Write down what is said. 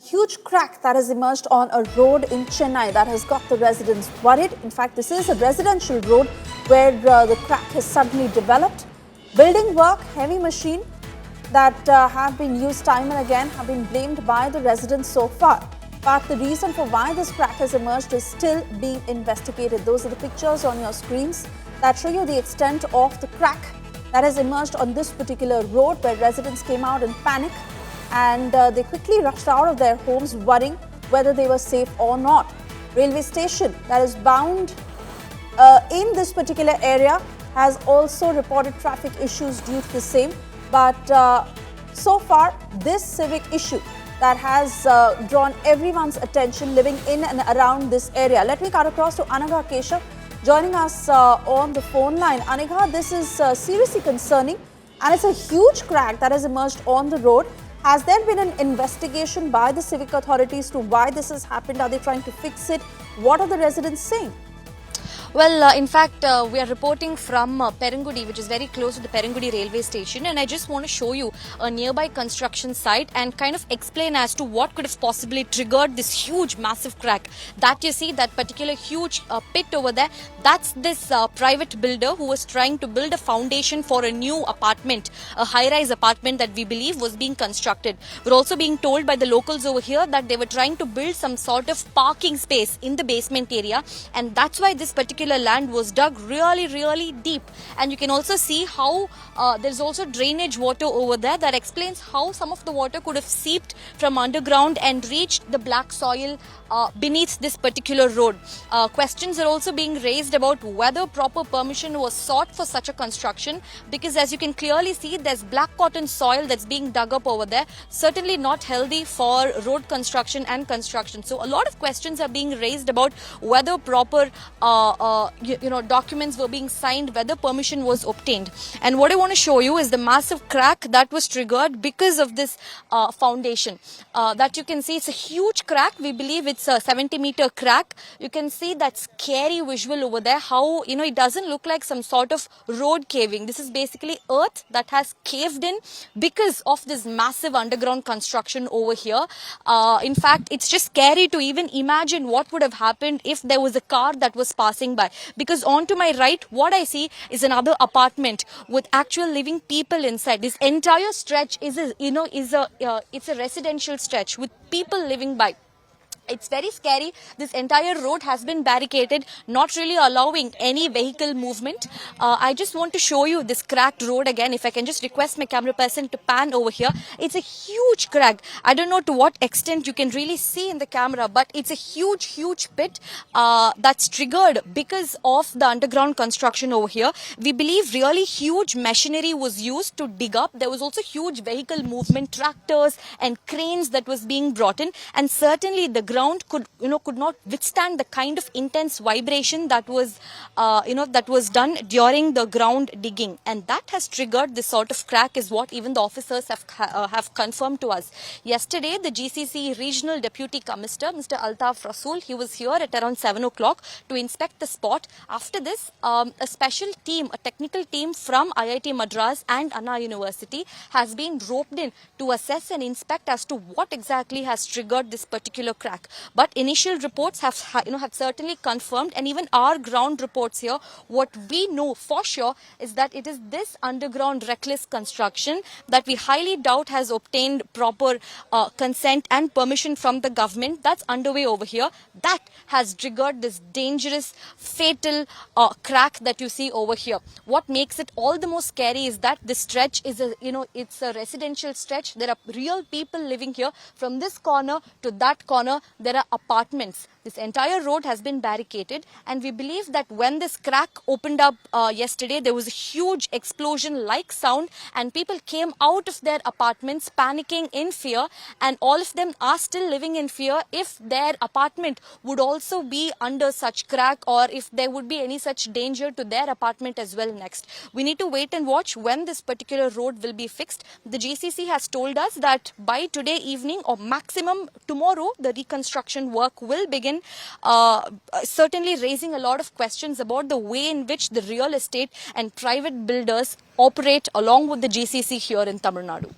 huge crack that has emerged on a road in Chennai that has got the residents worried. In fact, this is a residential road where the crack has suddenly developed. Building work, heavy machine that have been used time and again have been blamed by the residents so far. But the reason for why this crack has emerged is still being investigated. Those are the pictures on your screens that show you the extent of the crack that has emerged on this particular road, where residents came out in panic and they quickly rushed out of their homes worrying whether they were safe or not. Railway station that is bound in this particular area has also reported traffic issues due to the same. But so far, this civic issue that has drawn everyone's attention living in and around this area. Let me cut across to Anagha Keshav joining us on the phone line. Anagha, this is seriously concerning and it's a huge crack that has emerged on the road. Has there been an investigation by the civic authorities to why this has happened? Are they trying to fix it? What are the residents saying? Well, in fact, we are reporting from Perungudi, which is very close to the Perungudi railway station, and I just want to show you a nearby construction site and kind of explain as to what could have possibly triggered this huge massive crack. That you see, that particular huge pit over there, that's this private builder who was trying to build a foundation for a new apartment, a high-rise apartment that we believe was being constructed. We're also being told by the locals over here that they were trying to build some sort of parking space in the basement area, and that's why this particular land was dug really deep. And you can also see how there's also drainage water over there that explains how some of the water could have seeped from underground and reached the black soil beneath this particular road. Questions are also being raised about whether proper permission was sought for such a construction, because as you can clearly see, there's black cotton soil that's being dug up over there. Certainly not healthy for road construction and construction. So a lot of questions are being raised about whether proper documents were being signed, whether permission was obtained. And what I want to show you is the massive crack that was triggered because of this foundation. That you can see, it's a huge crack. We believe it's a 70-meter crack. You can see that scary visual over there, how it doesn't look like some sort of road caving. This is basically earth that has caved in because of this massive underground construction over here. In fact, it's just scary to even imagine what would have happened if there was a car that was passing by, because on to my right, what I see is another apartment with actual living people inside. This entire stretch is a residential stretch with people living by. It's very scary. This entire road has been barricaded, not really allowing any vehicle movement. I just want to show you this cracked road again. If I can just request my camera person to pan over here. It's a huge crack. I don't know to what extent you can really see in the camera, but it's a huge pit that's triggered because of the underground construction over here. We believe really huge machinery was used to dig up. There was also huge vehicle movement, tractors and cranes that was being brought in, and certainly the ground could not withstand the kind of intense vibration that was done during the ground digging, and that has triggered this sort of crack, is what even the officers have confirmed to us. Yesterday, the GCC Regional Deputy Commissioner, Mr. Altaf Rasool, he was here at around 7 o'clock to inspect the spot. After this, a special team, a technical team from IIT Madras and Anna University has been roped in to assess and inspect as to what exactly has triggered this particular crack. But initial reports have certainly confirmed, and even our ground reports here, what we know for sure is that it is this underground reckless construction that we highly doubt has obtained proper consent and permission from the government that's underway over here, that has triggered this dangerous, fatal crack that you see over here. What makes it all the more scary is that this stretch is it's a residential stretch. There are real people living here. From this corner to that corner, there are apartments. This entire road has been barricaded, and we believe that when this crack opened up yesterday, there was a huge explosion-like sound, and people came out of their apartments panicking in fear, and all of them are still living in fear if their apartment would also be under such crack, or if there would be any such danger to their apartment as well next. We need to wait and watch when this particular road will be fixed. The GCC has told us that by today evening or maximum tomorrow, the reconstruction work will begin, certainly raising a lot of questions about the way in which the real estate and private builders operate along with the GCC here in Tamil Nadu.